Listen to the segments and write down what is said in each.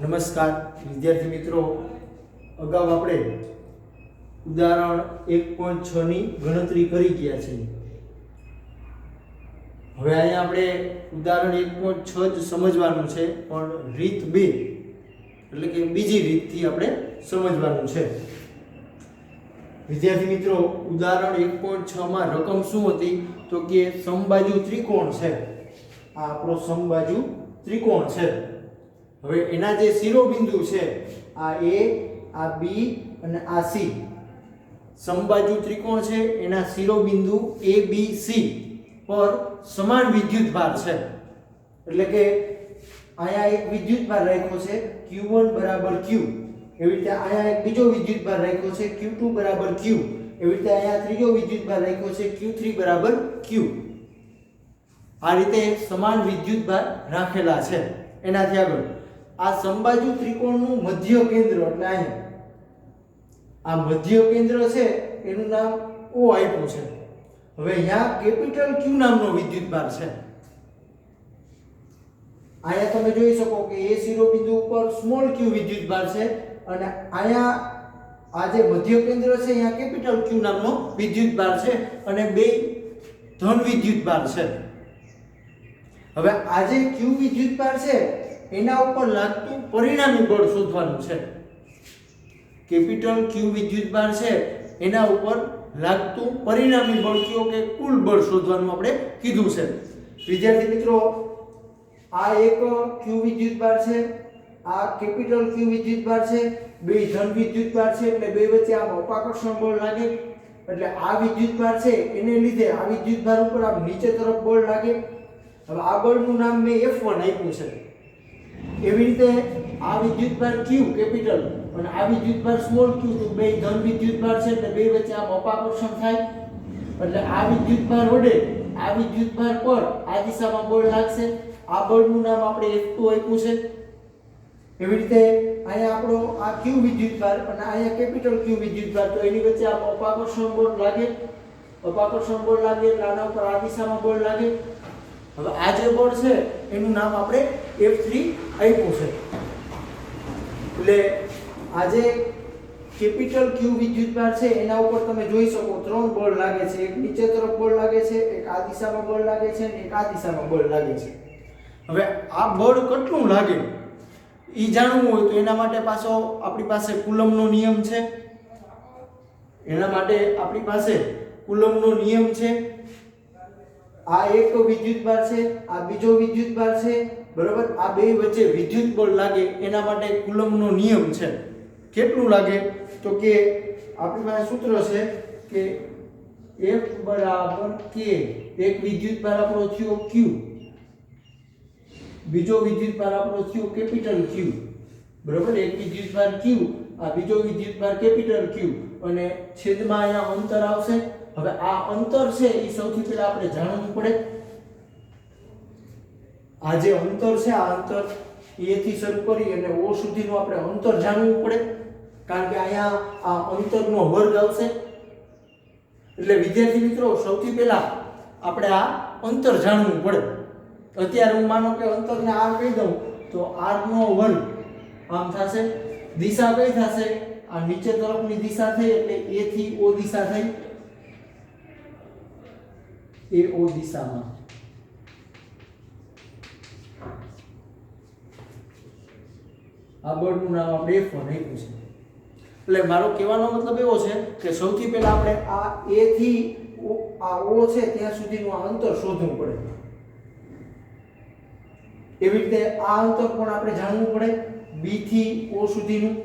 નમસ્કાર વિદ્યાર્થી મિત્રો, અગાઉ આપણે ઉદાહરણ 1.6 ની ગણતરી કરી ગયા છીએ. હવે અહીંયા આપણે ઉદાહરણ 1.6 જ સમજવાનું છે, પણ રીત 2 એટલે કે બીજી રીતથી આપણે સમજવાનું છે. વિદ્યાર્થી મિત્રો, ઉદાહરણ 1.6 માં રકમ શું હતી? તો કે સમબાજુ ત્રિકોણ છે. આ આપણો સમબાજુ ત્રિકોણ છે. હવે એના જે શિરોબિંદુ છે, આ A, આ B અને આ C, સમબાજુ ત્રિકોણ છે. એના શિરોબિંદુ A B C પર સમાન વિદ્યુતભાર છે. એટલે કે અહીંયા એક વિદ્યુતભાર રાખ્યો છે Q1 બરાબર Q, એવી રીતે અહીંયા એક બીજો વિદ્યુતભાર રાખ્યો છે Q2 બરાબર Q, એવી રીતે અહીંયા ત્રીજો વિદ્યુતભાર રાખ્યો છે Q3 બરાબર Q. આ રીતે સમાન વિદ્યુતભાર રાખેલા છે. એનાથી આગળ આ સમબાજુ ત્રિકોણનું મધ્ય કેન્દ્ર, એટલે અહીંયા આ મધ્ય કેન્દ્ર છે એનું નામ O આપ્યું છે. હવે અહીંયા કેપિટલ Q નામનો વિદ્યુતભાર છે. અહીંયા તમે જોઈ શકો કે A શિરોબિંદુ ઉપર સ્મોલ q વિદ્યુતભાર છે, અને અહીંયા આ જે મધ્ય કેન્દ્ર છે અહીંયા કેપિટલ Q નામનો વિદ્યુતભાર છે, અને બે ધન વિદ્યુતભાર છે. હવે આ જે Q વિદ્યુતભાર છે એના ઉપર લાગતું પરિણામી બળ શોધવાનું છે. કેપિટલ Q વિદ્યુતભાર છે એના ઉપર લાગતું પરિણામી બળ કયો કે કુલ બળ શોધવાનું આપણે કીધું છે. વિદ્યાર્થી મિત્રો, આ એક Q વિદ્યુતભાર છે, આ કેપિટલ Q વિદ્યુતભાર છે, બે ધન વિદ્યુતભાર છે, એટલે બે વચ્ચે આમ અપાકર્ષણ બળ લાગે. એટલે આ વિદ્યુતભાર છે એને લીધે આ વિદ્યુતભાર ઉપર આમ નીચે તરફ બળ લાગે. હવે આ બળનું નામ મેં F1 આપ્યું છે. એવી રીતે આ વિદ્યુતભાર Q કેપિટલ અને આ વિદ્યુતભાર સ્મોલ q, તો બે ધન વિદ્યુતભાર છે એટલે બે વચ્ચે આમ અપાકર્ષણ થાય. એટલે આ વિદ્યુતભાર વડે આ વિદ્યુતભાર પર આ દિશામાં બળ લાગશે. આ બળનું નામ આપણે F2 આપ્યું છે. એવી રીતે અહીંયા આપણો આ Q વિદ્યુતભાર અને અહીંયા કેપિટલ Q વિદ્યુતભાર, તો એની વચ્ચે આમ અપાકર્ષણ બળ લાગે. અપાકર્ષણ બળ લાગે એટલે આના ઉપર આ દિશામાં બળ લાગે. હવે આ જે બળ છે એનું નામ આપણે F3 આપ્યું છે. એટલે આ જે કેપિટલ Q વિદ્યુતભાર છે એના ઉપર તમે જોઈ શકો ત્રણ બળ લાગે છે. એક નીચે તરફ બળ લાગે છે, એક આ દિશામાં બળ લાગે છે અને એક આ દિશામાં બળ લાગે છે. હવે આ બળ કેટલું લાગે ઈ જાણવું હોય તો એના માટે પાછો આપણી પાસે કુલમ્બનો નિયમ છે. એના માટે આપણી પાસે કુલમ્બનો નિયમ છે. આ એક વિદ્યુતભાર છે, આ બીજો વિદ્યુતભાર છે, બરાબર. આ બે વચ્ચે વિદ્યુત બળ લાગે એના માટે કુલમ્બનો નિયમ છે. કેટલું લાગે? તો કે આપણી પાસે સૂત્ર છે કે F બરાબર K. એક વિદ્યુતભાર આપણો થયો Q, બીજો વિદ્યુતભાર આપણો થયો કેપિટલ Q, બરાબર. એક વિદ્યુતભાર Q, આ બીજો વિદ્યુતભાર કેપિટલ Q, અને છેદમાં અહીંયા અંતર આવશે. હવે આ અંતર છે એ સૌથી પહેલા આપણે જાણવું પડે. આ જે અંતર છે, આ અંતર A થી શરૂ કરી અને O સુધીનું આપણે અંતર જાણવું પડે, કારણ કે અહીંયા આ અંતરનો વર્ગ આવશે. એટલે વિદ્યાર્થી મિત્રો, સૌથી પહેલા આપણે આ અંતર જાણવું પડે. અત્યારે હું માનો કે અંતરને r કહી દઉં તો r નો વર્ગ આમ થશે. દિશા કઈ થશે? આ નીચે તરફની દિશા થઈ એટલે A થી O દિશા થઈ. AO દિશામાં આ બળનું નામ આપણે F1 આપ્યું છે. એટલે મારો કહેવાનો મતલબ એવો છે કે સૌથી પહેલા આપણે આ A થી આ O છે ત્યાં સુધીનું આ અંતર શોધવું પડે. એવી રીતે આ અંતર પણ આપણે જાણવું પડે, B થી O સુધીનું.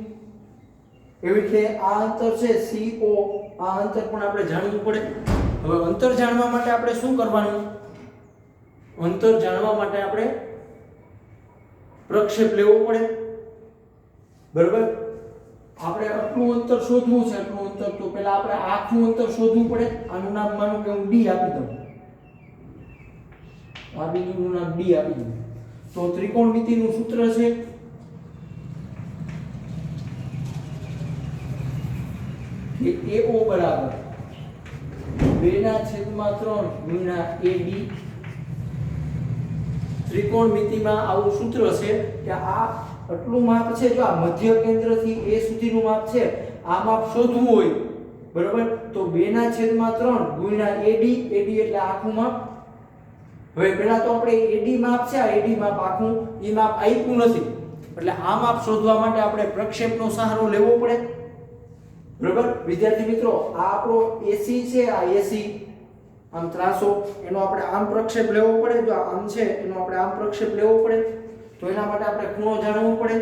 એવી રીતે આ અંતર છે CO, આ અંતર પણ આપણે જાણવું પડે. હવે અંતર જાણવા માટે આપણે શું કરવાનું? અંતર જાણવા માટે આપણે પ્રક્ષેપ લેવો પડે, બરાબર. આપણે આટલું અંતર શોધવું છે, આટલું અંતર, તો પહેલા આપણે આખું અંતર શોધવું પડે. આનું નામ માનો કે હું D આપી દઉં, આ બિંદુનું નામ D આપી દઉં. તો ત્રિકોણમિતિનું સૂત્ર છે કે AO બરાબર 2/3 ગુણ્યા AB. ત્રિકોણમિતિમાં આવું સૂત્ર છે કે આ આટલું માપ છે, જો આ મધ્ય કેન્દ્રથી A સુધીનું માપ છે, આ માપ શોધવું હોય બરોબર, તો 2/3 ગુણ્યા AD, AD એટલે આખું માપ. હવે પહેલા તો આપણે AD માપ છે, આ AD માપ આખું ઈ માપ આપ્યું નથી, એટલે આ માપ શોધવા માટે આપણે પ્રક્ષેપનો સહારો લેવો પડે. બરોબર વિદ્યાર્થી મિત્રો, આ આપણો AC છે, આ AC આમ ત્રાસો, એનો આપણે આમ પ્રક્ષેપ લેવો પડે. જો આમ છે એનો આપણે આમ પ્રક્ષેપ લેવો પડે, તો એના માટે આપણે ખૂણો જાણવો પડે.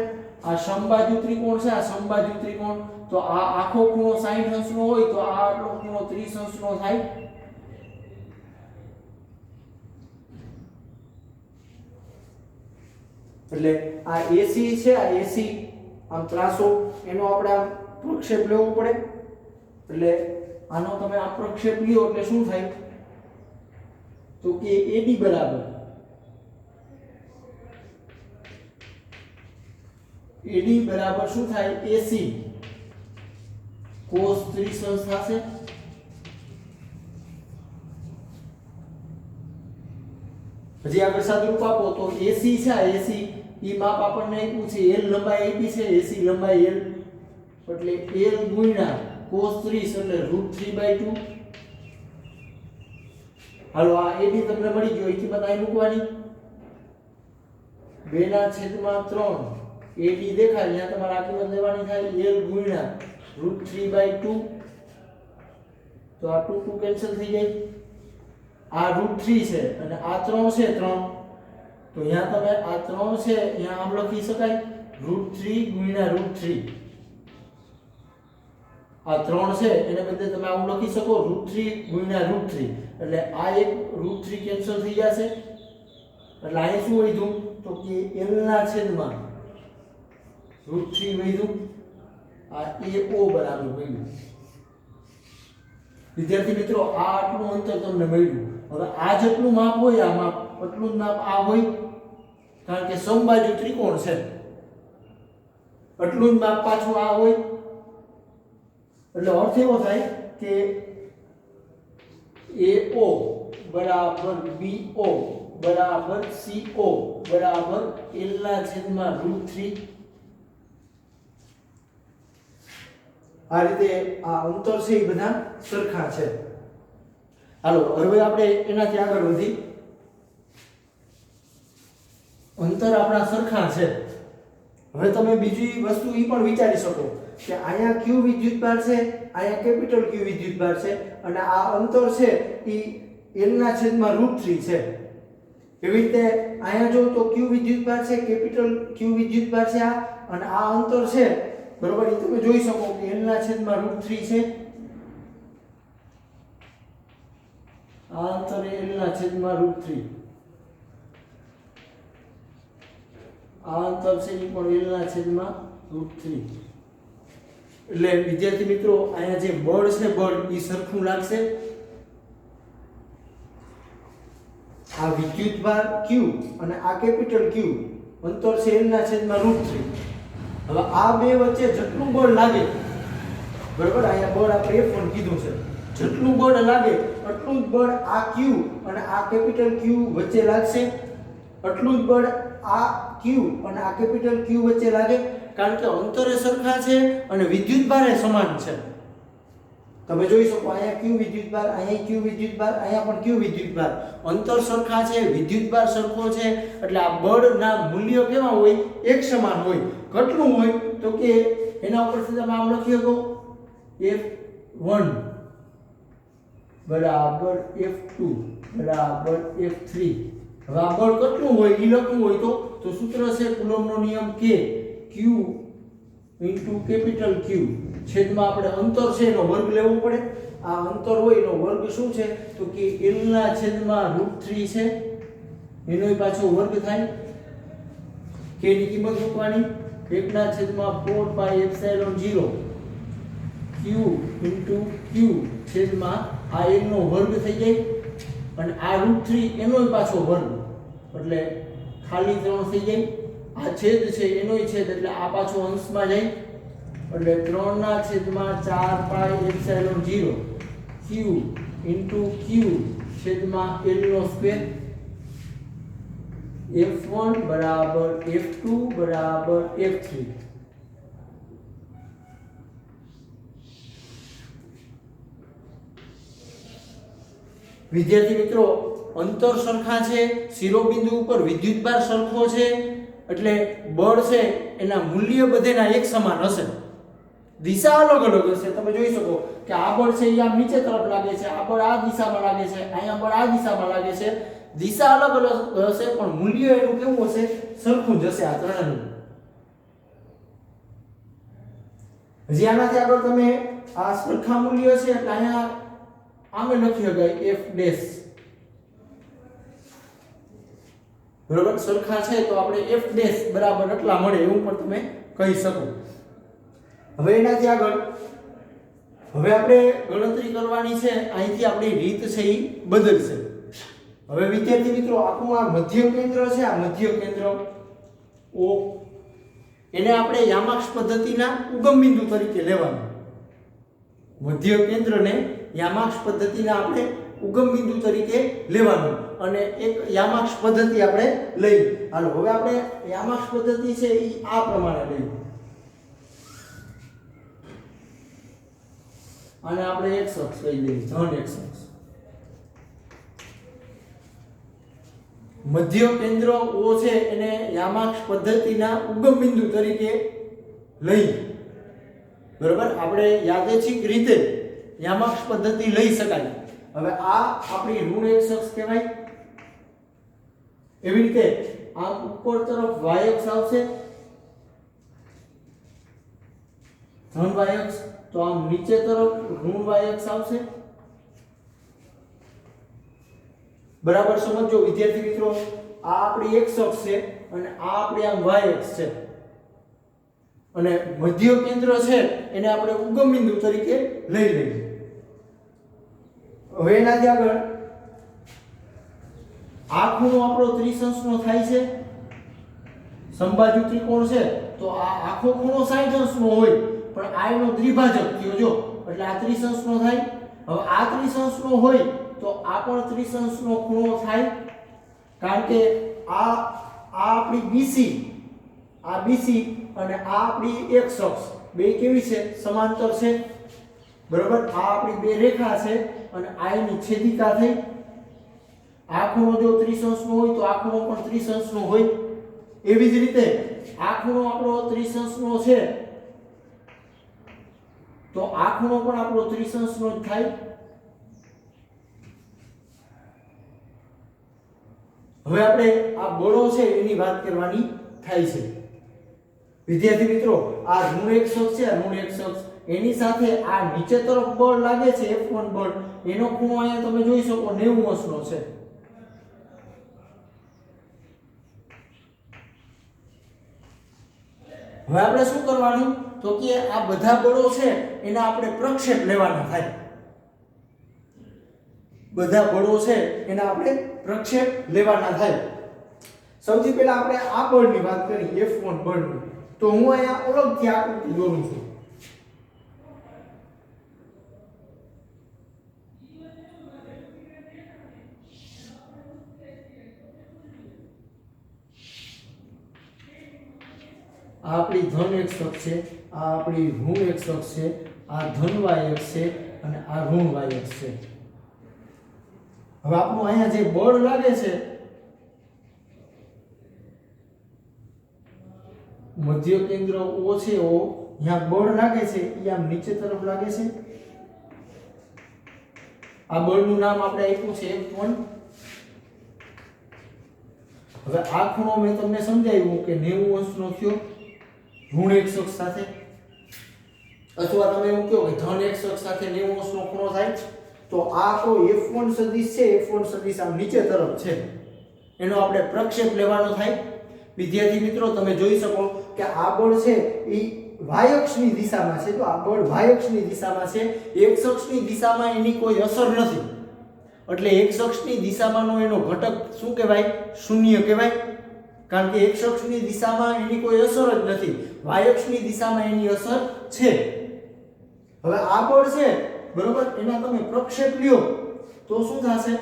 આ સમબાજુ ત્રિકોણ છે, આ સમબાજુ ત્રિકોણ, તો આ આખો ખૂણો 60 અંશનો હોય તો આ આટલો ખૂણો 30 અંશનો થાય. એટલે આ AC છે, આ AC આમ ત્રાસો, એનો આપણે આમ પ્રક્ષેપ લેવો પડે. એટલે આનો તમે આ પ્રક્ષેપ લ્યો એટલે શું થાય, તો કે AD બરાબર શું થાય, AC cos 30 અંશ થશે. હજી આગળ સાદુરૂપ આપો તો AC છે, AC ઈ માપ આપણને આપ્યું છે, L લંબાઈ આપી છે, AC લંબાઈ L, એટલે L ગુણ્યા cos 30 એટલે √3/2. હાલો આ AD તમને મળી ગયો, એ કિંમત અહીં મૂકવાની. 2/3 AD દેખાય, અહીંયા તમારે આ કિંમત લેવાની થાય L ગુણ્યા √3/2. તો આ 2 2 કેન્સલ થઈ જાય. આ √3 છે અને આ 3 છે, 3, તો અહીંયા તમે આ 3 છે અહીંયા આમ લખી શકાય √3 ગુણ્યા √3. આ 3 છે એને બદલે તમે આમ લખી શકો √3 ગુણ્યા √3, એટલે આ એક √3 કેન્સલ થઈ જશે. એટલે અહીં શું વધ્યું, તો કે L ના છેદમાં √3 વધ્યું. આ AO બરાબર મળ્યું. વિદ્યાર્થી મિત્રો, આ આટલું અંતર તમને મળ્યું. હવે આ જેટલું માપ હોય, આ માપ એટલું જ માપ આ હોય, કારણ કે સમબાજુ ત્રિકોણ છે, એટલું જ માપ પાછું આ હોય. એટલે અર્થ એવો થાય કે AO બરાબર BO બરાબર CO બરાબર L ના છેદમાં √3. આ રીતે આ અંતર છે એ બધા સરખા છે. હાલો હવે આપણે એનાથી આગળ વધી. અંતર આપણા સરખા છે. હવે તમે બીજી વસ્તુ એ પણ વિચારી શકો કે અહીંયા Q વિદ્યુતભાર છે, અહીંયા કેપિટલ Q વિદ્યુતભાર છે, અને આ અંતર છે એ L ના છેદમાં √3 છે. એવી રીતે અહીંયા જો તો Q વિદ્યુતભાર છે, કેપિટલ Q વિદ્યુતભાર છે આ, અને આ અંતર છે બરોબર, એ તમે જોઈ શકો કે L ના છેદમાં √3 છે. આ અંતર L ના છેદમાં √3, આ અંતર છે એ પણ L ના છેદમાં √3. એટલે વિદ્યાર્થી મિત્રો, અહીંયા જે બળ છે, બળ એ સરખું લાગશે. આ વિદ્યુતભાર Q અને આ કેપિટલ Q, અંતર છે L ના છેદમાં √3. હવે આ બે વચ્ચે જેટલું બળ લાગે બરાબર, અહીંયા બળ આપણે F1 કીધું છે, જેટલું બળ લાગે એટલું જ બળ આ Q અને આ કેપિટલ Q વચ્ચે લાગશે. એટલું જ બળ આ Q અને આ કેપિટલ Q વચ્ચે લાગે, કારણ કે અંતરે સરખા છે અને વિદ્યુતભાર સમાન છે. તમે જોઈ શકો અહીંયા Q વિદ્યુતભાર, અહીંયા Q વિદ્યુતભાર, અહીંયા પણ Q વિદ્યુતભાર, અંતર સરખા છે, વિદ્યુતભાર સરખો છે. એટલે આ બળના મૂલ્યો કેવા હોય, એક સમાન હોય. કેટલું હોય તો કે એના ઉપરથી તમે આમ લખી શકો F1 બરાબર F2 બરાબર F3. હવે આ બળ કેટલું હોય એ લખવું હોય તો સૂત્ર છે કુલોમ્બનો નિયમ K Q into capital Q છેદમાં આપણે અંતર છે એનો વર્ગ લેવો પડે. આ અંતર હોય એનો વર્ગ શું છે તો કે L ના છેદમાં √3 છે, એનો પાછો વર્ગ થાય. K ની કિંમત મૂકવાની 1/4πε0 Q ઇન્ટુ Q છેદમાં આ L નો વર્ગ થઈ જાય, અને આ √3 એનો પાછો વર્ગ, એટલે ખાલી 3 થઈ જાય. આ છેદ છે એનોય છેદ, એટલે આ પાછો અંશમાં જાય, એટલે 3/4πε0 Q ઇન્ટુ Q છેદમાં L નો સ્ક્વેર. F1 બરાબર F2 બરાબર F3. વિદ્યાર્થી મિત્રો, અંતર સરખા છે, શિરોબિંદુ ઉપર વિદ્યુતભાર સરખો છે, એટલે બળ છે એના મૂલ્ય બધેના એક સમાન હશે. દિશા અલગ અલગ હશે. તમે જોઈ શકો કે આ બળ છે એ આમ નીચે તરફ લાગે છે, આ બળ આ દિશામાં લાગે છે, અહીંયા બળ આ દિશામાં લાગે છે. દિશા અલગ અલગ હશે પણ મૂલ્ય એનું કેવું હશે? સરખું જ હશે આ ત્રણેયનું. હજી આનાથી આગળ તમે આ સરખા મૂલ્ય છે એટલે અહીંયા આમે લખી શકાય F ડેશ. બરોબર, સરખા છે તો આપણે F ડેશ બરાબર એટલા મળે એવું પણ તમે કહી શકો. હવે એનાથી આગળ હવે આપણે ગણતરી કરવાની છે. અહીંથી આપણી રીત છે એ બદલશે. હવે વિદ્યાર્થી મિત્રો, આપણું આ મધ્ય કેન્દ્ર છે, આ મધ્ય કેન્દ્ર O, એને આપણે યામાક્ષ પદ્ધતિના ઉગમ બિંદુ તરીકે લેવાનું. મધ્ય કેન્દ્રને યામાક્ષ પદ્ધતિના આપણે ઉગમ બિંદુ તરીકે લેવાનું અને એક યામાક્ષ પદ્ધતિ આપણે લઈ. હાલો હવે આપણે યામાક્ષ પદ્ધતિ છે એ આ પ્રમાણે લઈએ. અને આપણે એક અક્ષ લઈ લઈએ, ધન એક અક્ષ. મધ્ય કેન્દ્ર O છે એને યામાક્ષ પદ્ધતિના ઉગમ બિંદુ તરીકે લઈ. બરોબર, આપણે યાદચ્છિક રીતે યામાક્ષ પદ્ધતિ લઈ શકાય. હવે આ આપણી ઋણ એક અક્ષ કહેવાય. એવી રીતે આમ ઉપર તરફ y અક્ષ આવશે, ધન y અક્ષ, તો આમ નીચે તરફ ઋણ y અક્ષ આવશે. બરાબર સમજો વિદ્યાર્થી મિત્રો, આ આપણી x અક્ષ છે અને આ આપણી આમ y અક્ષ છે અને મધ્ય કેન્દ્ર છે એને આપણે ઉગમ બિંદુ તરીકે લઈ લઈએ. હવે એનાથી આગળ આ ખૂણો આપણો ત્રિશંકનો થાય છે. સમબાજુ ત્રિકોણ છે તો આ આખો ખૂણો 60 અંશનો હોય પણ આ એનો દ્વિભાજક થયો જો, એટલે આ ત્રિશંકનો થાય. હવે આ ત્રિશંકનો હોય તો આ પણ ત્રિશંકનો ખૂણો થાય, કારણ કે આ આપણી BC, આ BC અને આ આપણી એક અક્ષ બે કેવી છે? સમાંતર છે. બરોબર, આ આપણી બે રેખા છે અને આ એની છેદિકા થઈ. આ ખૂણો જો ત્રિશંકનો હોય તો આ ખૂણો પણ ત્રિશંકનો હોય. એવી જ રીતે આ ખૂણો આપણો ત્રિશંકનો છે તો આ ખૂણો પણ આપણો ત્રિશંકનો જ થાય. હવે આપણે આ બળો છે એની વાત કરવાની થાય છે. વિદ્યાર્થી મિત્રો, આ ઋણ એક અક્ષ છે, ઋણ એક અક્ષ, એની સાથે આ નીચે તરફ બળ લાગે છે F1 બળ, એનો ખૂણો અહીંયા તમે જોઈ શકો 90 અંશનો છે. હવે આપણે શું કરવાનું તો કે આ બધા બળો છે એના આપણે પ્રક્ષેપ લેવાના થાય. બધા બળો છે એના આપણે પ્રક્ષેપ લેવાના થાય. સૌથી પહેલા આપણે આ બળની વાત કરી F1 બળની, તો હું અહીંયા અલગથી આકૃતિ દોરું છું. આ આપણી ધન એક અક્ષ છે, આ આપણી ઋણ એક અક્ષ છે, આ ધન y અક્ષ છે અને આ ઋણ y અક્ષ છે. હવે આપણું અહીંયા જે બળ લાગે છે મધ્ય કેન્દ્ર O છે, O અહીંયા બળ લાગે છે એ આમ નીચે તરફ લાગે છે. આ બળનું નામ આપણે આપ્યું છે F1. હવે આ ખૂણો મેં તમને સમજાવ્યું કે 90 અંશનો થયો ઋણ એક અક્ષ સાથે, અથવા તમે એવું કહો કે ધન એક અક્ષ સાથે 90 અંશનો ખૂણો થાય. તો આ તો F1 સદિશ છે, F1 સદિશ આમ નીચે તરફ છે, એનો આપણે પ્રક્ષેપ લેવાનો થાય. વિદ્યાર્થી મિત્રો, તમે જોઈ શકો કે આ બળ છે એ y અક્ષની દિશામાં છે, તો આ બળ y અક્ષની દિશામાં છે, x અક્ષની દિશામાં એની કોઈ અસર નથી. એટલે x અક્ષની દિશામાંનો એનો ઘટક શું કહેવાય? શૂન્ય કહેવાય, કારણ કે x અક્ષની દિશામાં એની કોઈ અસર જ નથી, y અક્ષની દિશામાં એની અસર છે. હવે આ બળ છે બરોબર, એના તમે પ્રક્ષેપ લ્યો તો શું થશે?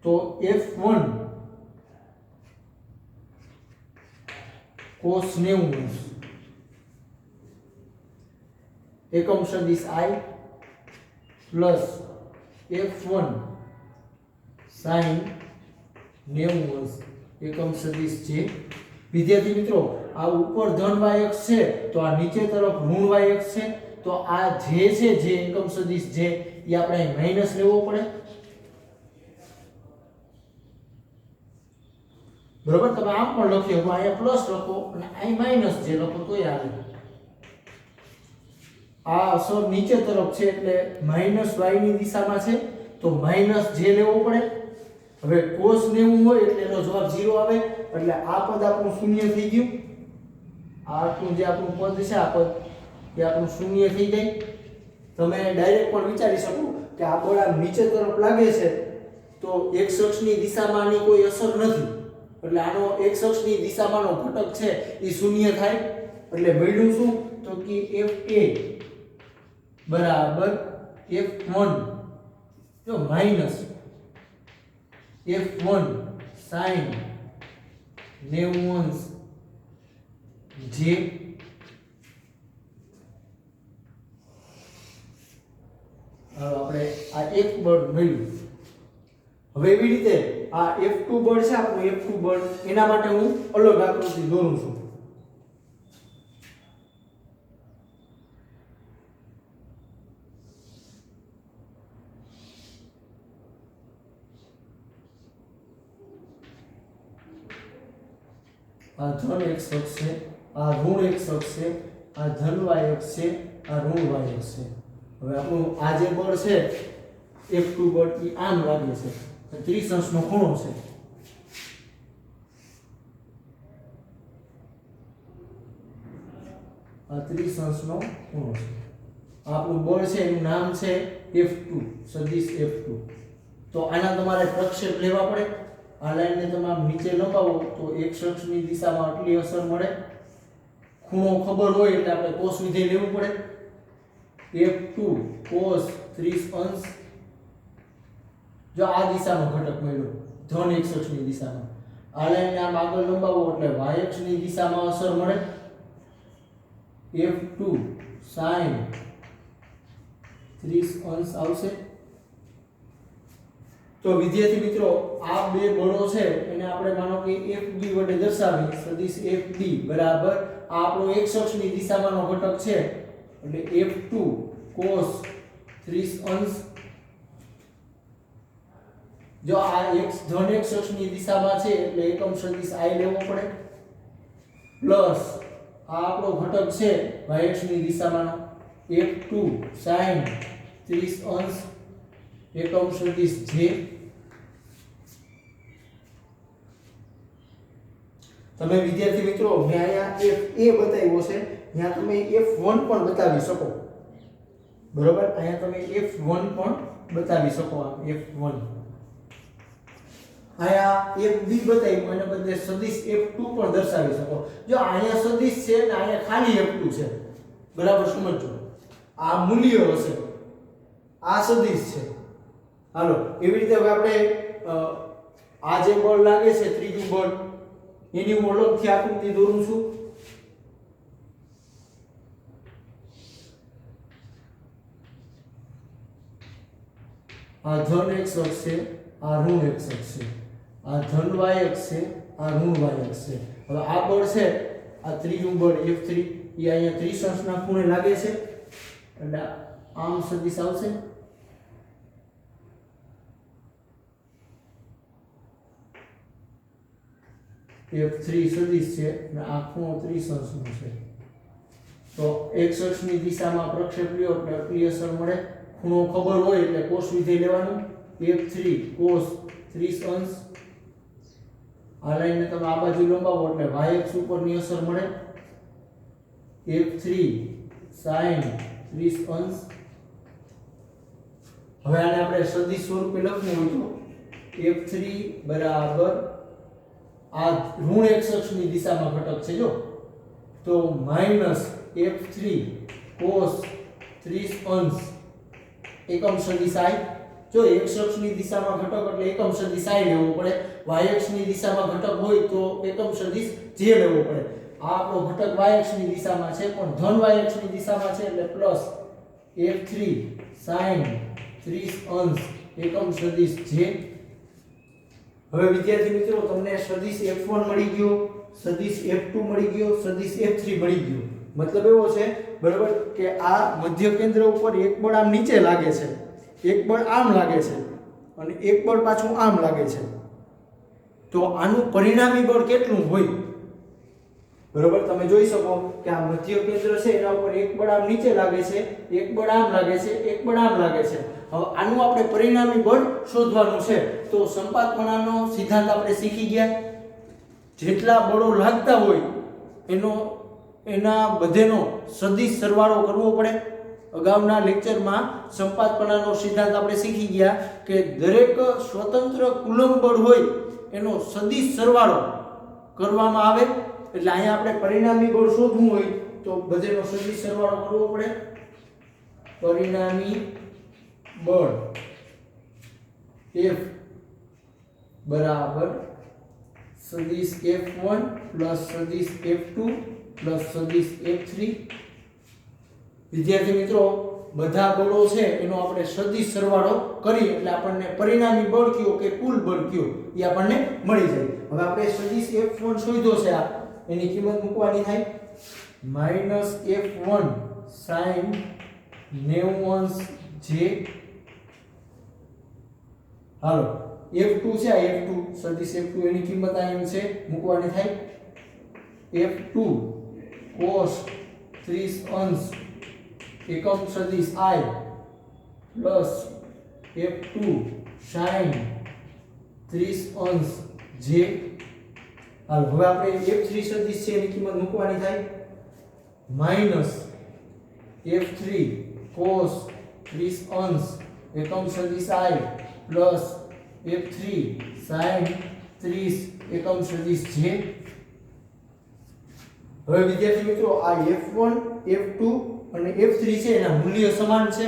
તો f1 cos 90 એકમ સદિશ I પ્લસ f1 sin 90 એકમ સદિશ J। વિદ્યાર્થી મિત્રો આ ઉપર ધન y અક્ષ છે તો આ નીચે તરફ ઋણ y અક્ષ છે તો આ જે છે જે એકમ સદિશ જે એ આપણે માઈનસ લેવો પડે બરોબર। તમે આમ પણ લખી શકો અહીંયા પ્લસ લખો અને અહીં માઈનસ જે લખો તોય આવે। આ અસર નીચે તરફ છે એટલે માઈનસ y ની દિશામાં છે તો માઈનસ જે લેવો પડે। હવે cos 90 હોય એટલે એનો જવાબ 0 આવે એટલે આ પદ આપણું શૂન્ય થઈ ગયું। આ આટલું જે આપણું પદ છે આ પદ એ આપણું શૂન્ય થઈ જાય। તમે ડાયરેક્ટ પણ વિચારી શકો કે આ બળ આમ નીચે તરફ લાગે છે તો x અક્ષની દિશામાં આની કોઈ અસર નથી એટલે આનો x અક્ષની દિશામાંનો ઘટક છે એ શૂન્ય થાય એટલે મળ્યું શું તો કે fa બરાબર f1 જો માઈનસ f1 sin 90 j આપણે આ એક બળ મળ્યું। હવે એવી રીતે આ F2 બળ છે આપણું F2 બળ એના માટે હું અલગ આકૃતિ દોરું છું। આ ધન x અક્ષ છે આ ઋણ x અક્ષ છે આ ધન y અક્ષ છે આ ઋણ y અક્ષ છે। હવે આપણું આ જે બળ છે F2 બળ એ આમ લાગે છે 30 અંશનો ખૂણો છે। આ 30 અંશનો ખૂણો છે। આપણું બળ છે એનું નામ છે F2 સદિશ F2। તો આના તમારે પ્રક્ષેપ લેવા પડે। આ લાઈનને તમે આમ નીચે લંબાવો તો x અક્ષની દિશામાં આટલી અસર મળે। ખૂણો ખબર હોય એટલે આપણે cos વિધેય લેવું પડે। F2 cos 30 અંશ જો આ દિશામાં ઘટક મળ્યો ધન x અક્ષની દિશામાં આ લાઈનને આમ આગળ લંબાવો એટલે y અક્ષની દિશામાં અસર મળે। F2 sin 30 અંશ આવશે। તો વિદ્યાર્થી મિત્રો આ બે બળો છે એને આપણે માનો કે FB વડે દર્શાવી સદિશ FB બરાબર આ આપણો x અક્ષની દિશામાંનો ઘટક છે એટલે F2 cos 30 અંશ જો આ x ધન x અક્ષની દિશામાં છે એટલે એકમ સદિશ I લેવો પડે પ્લસ આ આપણો ઘટક છે y અક્ષની દિશામાંનો F2 sin 30 અંશ એકમ સદિશ J। તમે વિદ્યાર્થી મિત્રો મેં અહીંયા FA બતાવ્યો છે ત્યાં તમે F1 પણ બતાવી શકો બરોબર। અહીંયા તમે F1 પણ બતાવી શકો આ F1 અહીંયા FB બતાવ્યું એના બદલે સદિશ F2 પણ દર્શાવી શકો। જો અહીંયા સદિશ છે ને અહીંયા ખાલી F2 છે બરાબર સમજો આ મૂલ્ય હશે આ સદિશ છે। હાલો એવી રીતે હવે આપણે આ જે બળ લાગે છે ત્રીજું બળ એની હું અલગથી આકૃતિ દોરું છું। આ ધન x અક્ષ છે આ ઋણ x અક્ષ છે આ ધન y અક્ષ છે આ ઋણ y અક્ષ છે। હવે આ બળ છે આ ત્રીજું બળ F3 એ અહીંયા 30 અંશના ખૂણે લાગે છે એટલે આમ સદિશ આવશે। F3 સદિશ છે અને આ ખૂણો 30 અંશનો છે તો x અક્ષની દિશામાં પ્રક્ષેપ લ્યો એટલે આટલી અસર મળે। ખૂણો ખબર હોય એટલે cos વિધેય લેવાનું F3 cos 30 અંશ આ લાઈનને તમે આ બાજુ લંબાવો એટલે y અક્ષ ઉપરની અસર મળે F3 sin 30 અંશ। હવે આને આપણે સદિશ સ્વરૂપે લખવું હોય તો F3 બરાબર આ ઋણ x અક્ષની દિશામાં ઘટક છે જો તો માઈનસ F3 cos 30 અંશ એકમ સદિશ I જો x અક્ષની દિશામાં ઘટક એટલે એકમ સદિશ I લેવો પડે, y અક્ષની દિશામાં ઘટક હોય તો એકમ સદિશ j લેવો પડે. આ આપણો ઘટક y અક્ષની દિશામાં છે પણ ધન y અક્ષની દિશામાં છે એટલે પ્લસ f3 sin 30 અંશ એકમ સદિશ j. હવે વિદ્યાર્થી મિત્રો તમને સદિશ f1 મળી ગયો, સદિશ f2 મળી ગયો, સદિશ f3 મળી ગયો. મતલબ એવો છે બરાબર કે આ મધ્ય કેન્દ્ર ઉપર એક બળ આમ નીચે લાગે છે, એક બળ આમ લાગે છે અને એક બળ પાછું આમ લાગે છે. તો આનું પરિણામી બળ કેટલું હોય? બરાબર તમે જોઈ શકો કે આ મધ્ય કેન્દ્ર છે એના ઉપર એક બળ આમ નીચે લાગે છે, એક બળ આમ લાગે છે, એક બળ આમ લાગે છે. હવે આનું આપણે પરિણામી બળ શોધવાનું છે. તો સંપાતપણાનો સિદ્ધાંત આપણે શીખી ગયા. જેટલા બળો લાગતા હોય એના બધેનો સદિશ સરવાળો કરવો પડે. અગાઉના લેક્ચરમાં સંપાતપણાનો સિદ્ધાંત આપણે શીખી ગયા કે દરેક સ્વતંત્ર કુલંબ બળ હોય એનો સદિશ સરવાળો કરવામાં આવે. એટલે અહીંયા આપણે પરિણામી બળ શોધવું હોય તો બધેનો સદિશ સરવાળો કરવો પડે. પરિણામી બળ F બરાબર સદિશ F1 પ્લસ સદિશ F2 પ્લસ સદિશ F3. વિદ્યાર્થી મિત્રો બધા બળો છે એનો આપણે સદિશ સરવાળો કરી એટલે આપણને પરિણામી બળ કયો કે કુલ બળ કયો એ આપણને મળી જાય. હવે આપણે સદિશ F1 શોધ્યો છે, આ એની કિંમત મૂકવાની થાય -f1 sin 90 અંશ j. હાલો f2 છે, આ f2 સદિશ f2 એની કિંમત આ એમ છે મૂકવાની થાય f2 cos 30 અંશ એકમ સદિશ I પ્લસ f2 sin 30 અંશ j. હાલ હવે આપણે f3 સદિશ છે એની કિંમત મૂકવાની થાય -f3 cos 30 અંશ એકમ સદિશ I પ્લસ f3 sin 30 એકમ સદિશ j. હવે વિદ્યાર્થી મિત્રો આ f1 f2 અને f3 છે એના મૂલ્ય સમાન છે.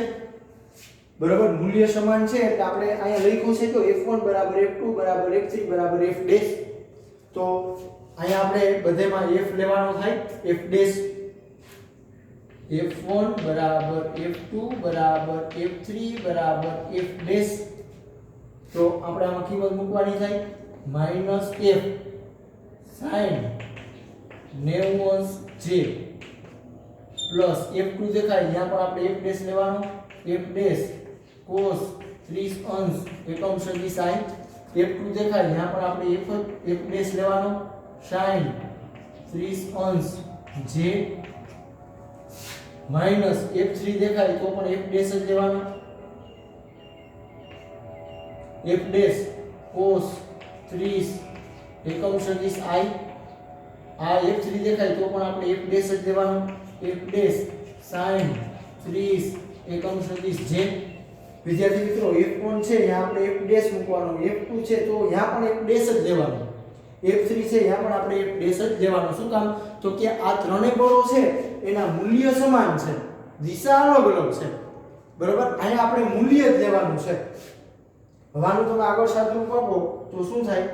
બરાબર મૂલ્ય સમાન છે એટલે આપણે અહીંયા લખ્યું છે તો f1 બરાબર f2 બરાબર f3 બરાબર f ડેશ. તો અહીંયા આપણે બધેમાં f લેવાનો થાય f ડેશ. f1 બરાબર f2 બરાબર f3 બરાબર f ડેશ. તો આપણે આમાં કિંમત મૂકવાની થાય -f sin 90 અંશ j પ્લસ f2 દેખાય અહીંયા પણ આપણે f ડેશ લેવાનો, f ડેશ cos 30 અંશ એકમ સદિશ I. f2 દેખાય અહીંયા પણ આપણે f ડેશ લેવાનો, sin 30 અંશ j માઈનસ f3 દેખાય તો પણ f ડેશ જ લેવાનો, f ડેશ cos 30 એકમ સદિશ I. આ f3 દેખાય તો પણ આપણે f ડેશ જ લેવાનો, f ડેશ sin 30 એકમ સદિશ j. વિદ્યાર્થી મિત્રો f1 છે અહીંયા આપણે f ડેશ મૂકવાનો, f2 છે તો અહીંયા પણ f ડેશ જ લેવાનો, f3 છે અહીંયા પણ આપણે f ડેશ જ લેવાનો. શું કામ? તો કે આ ત્રણેય બળો છે એના મૂલ્ય સમાન છે, દિશા અલગ અલગ છે. બરોબર અહીંયા આપણે મૂલ્ય જ લેવાનું છે. હવાનું તમે આગળ સાદુરૂપ આપો તો શું થાય?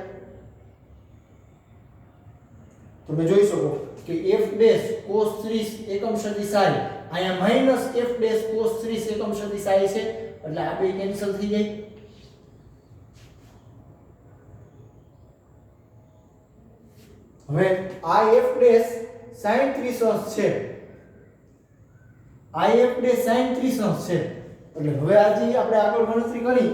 તમે જોઈ શકો કે f ડેશ cos 30 એકમ સદિશ I અહીંયા માઈનસ f ડેશ cos 30 એકમ સદિશ I છે એટલે આ બે કેન્સલ થઈ જાય. હવે આ f ડેશ sin 30 અંશ છે, આ f ડેશ sin 30 અંશ છે એટલે હવે આજે આપણે આગળ ગણતરી કરી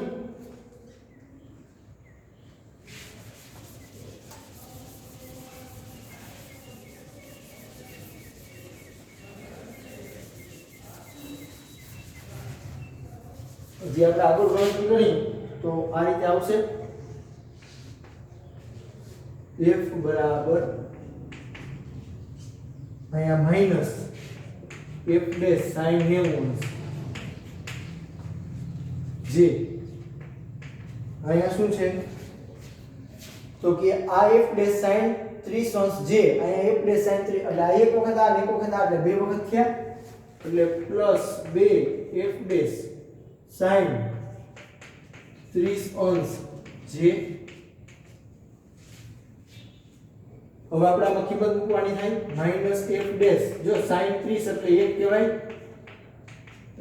આપણે આગળ ગણતરી કરી તો આ રીતે આવશે f બરાબર અહીંયા માઈનસ f ડેશ sin 90 જે અહીંયા શું છે તો કે આ f ડેશ sin 30 અંશ જે અહીંયા f ડેશ sin 30 એટલે આ એક વખત આ એક વખત આ એટલે બે વખત થયા એટલે પ્લસ 2 f ડેશ sin 30 જે હવે આપણે આમાં કિંમત મૂકવાની થાય -f ડેશ જો sin 30 એટલે 1 કહેવાય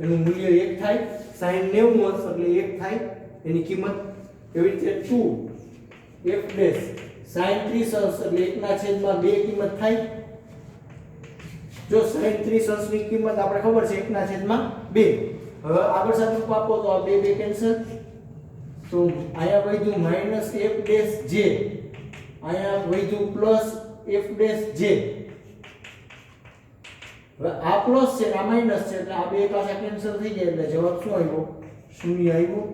એનું મૂલ્ય 1 થાય sin 90 એટલે 1 થાય એની કિંમત એવી રીતે 2 f ડેશ sin 30 એટલે 1/2 કિંમત થાય જો sin 30 ની કિંમત આપણે ખબર છે 1/2 હવે આગળ સાથે આપો તો આ 2 કેન્સલ તો આયા વધ્યું -f ડેશ j આયા વધ્યું પ્લસ f ડેશ j હવે આ પ્લસ છે આ માઈનસ છે એટલે આ બે પાછા કેન્સલ થઈ જાય એટલે જવાબ શું આવ્યો શૂન્ય આવ્યો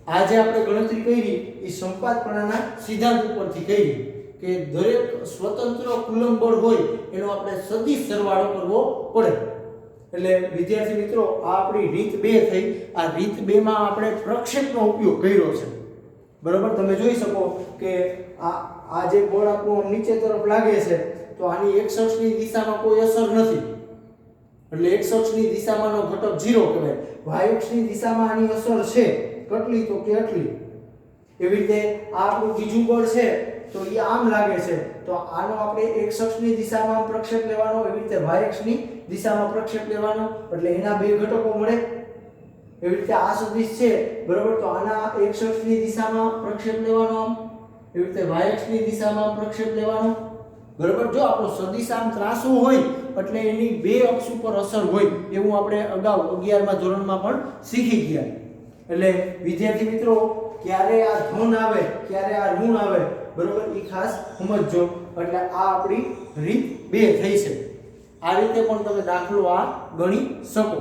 આ જે આપણે ગણતરી કરી એ સંપાતપણાના સિદ્ધાંત ઉપરથી કરી કે દરેક સ્વતંત્ર કુલંબ બળ હોય એનો આપણે સદિશ સરવાળો કરવો પડે એટલે વિદ્યાર્થી મિત્રો આ આપણી રીત 2 થઈ આ રીત 2 માં આપણે પ્રક્ષેપનો ઉપયોગ કર્યો છે બરાબર તમે જોઈ શકો કે આ જે બળ આપણું નીચે તરફ લાગે છે તો આની x અક્ષની દિશામાં કોઈ અસર નથી એટલે x અક્ષની દિશામાંનો ઘટક 0 કહેવાય y અક્ષની દિશામાં આની અસર છે કેટલી તો કે આટલી એવી રીતે આ આપણું બીજું બળ છે તો એ આમ લાગે છે તો આનો આપણે x અક્ષની દિશામાં પ્રક્ષેપ લેવાનો એવી રીતે y અક્ષની દિશામાં પ્રક્ષેપ લેવાનો એટલે એના બે ઘટકો મળે એવી રીતે આ સદિશ છે બરાબર તો આના x અક્ષની દિશામાં પ્રક્ષેપ લેવાનો આમ એવી રીતે y અક્ષની દિશામાં પ્રક્ષેપ લેવાનો બરાબર જો આપણો સદિશ આમ ત્રાસુ હોય એટલે એની બે અક્ષ ઉપર અસર હોય એવું આપણે અગાઉ 11મા ધોરણમાં પણ શીખી ગયા એટલે વિદ્યાર્થી મિત્રો ક્યારે આ ધન આવે ક્યારે આ ઋણ આવે બરાબર એ ખાસ સમજજો એટલે આ આપણી રીત 2 થઈ છે આ રીતે પણ તમે દાખલો આ ગણી શકો